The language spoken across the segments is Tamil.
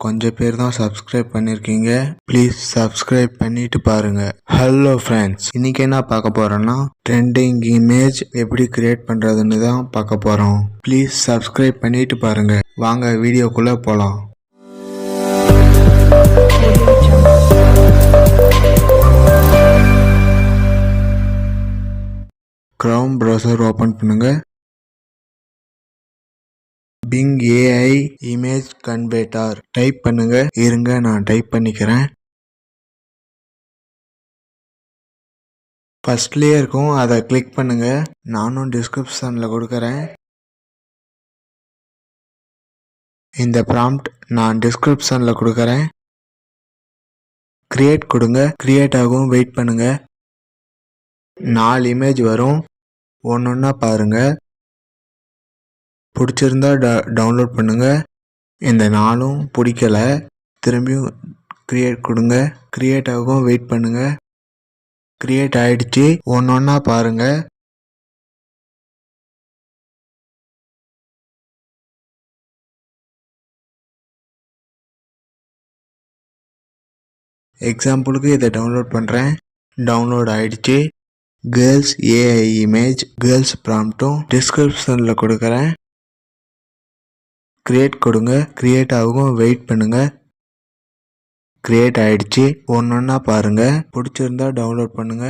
கொஞ்சம் பேர் தான் சப்ஸ்கிரைப் பண்ணியிருக்கீங்க. ப்ளீஸ் சப்ஸ்கிரைப் பண்ணிட்டு பாருங்க. ஹலோ ஃப்ரெண்ட்ஸ், இன்னைக்கு என்ன பார்க்க போறோம்னா ட்ரெண்டிங் இமேஜ் எப்படி கிரியேட் பண்றதுன்னு தான் பார்க்க போறோம். ப்ளீஸ் சப்ஸ்கிரைப் பண்ணிட்டு பாருங்க. வாங்க வீடியோக்குள்ள போலாம். Chrome browser ஓபன் பண்ணுங்க. Bing AI Image Converter type பண்ணுங்க. இருங்க, நான் டைப் பண்ணிக்கிறேன். ஃபர்ஸ்ட்லயே இருக்கும், அதை கிளிக் பண்ணுங்க. நானும் டிஸ்கிரிப்ஷன்ல கொடுக்கறேன். இந்த ப்ராம்ப்ட் நான் டிஸ்கிரிப்ஷன்ல கொடுக்கறேன். கிரியேட் கொடுங்க. கிரியேட் ஆகும், வெயிட் பண்ணுங்க. 4 இமேஜ் வரும், ஒன்னொன்னா பாருங்க. பிடிச்சிருந்தா டவுன்லோட் பண்ணுங்க. இந்த 4ம் பிடிக்கல, திரும்பியும் கிரியேட் கொடுங்க. கிரியேட் ஆகும், வெயிட் பண்ணுங்க. கிரியேட் ஆயிடுச்சு, ஒன்னொன்னா பாருங்க. எக்ஸாம்பிளுக்கு இதை டவுன்லோட் பண்றேன். டவுன்லோட் ஆயிடுச்சு. கேர்ள்ஸ் ஏஐ இமேஜ், கேர்ள்ஸ் ப்ராம்ப்டும் டிஸ்கிரிப்ஷன்ல கொடுக்கறேன். கிரியேட் கொடுங்க. கிரியேட் ஆகும், வெயிட் பண்ணுங்க. கிரியேட் ஆயிடுச்சு, ஒன்னொன்னா பாருங்க. பிடிச்சிருந்தா டவுன்லோட் பண்ணுங்க.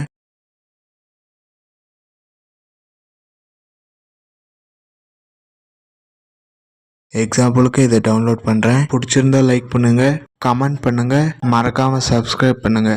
எக்ஸாம்பிளுக்கு இதை டவுன்லோட் பண்றேன். பிடிச்சிருந்தா லைக் பண்ணுங்க, கமெண்ட் பண்ணுங்க, மறக்காம சப்ஸ்கிரைப் பண்ணுங்க.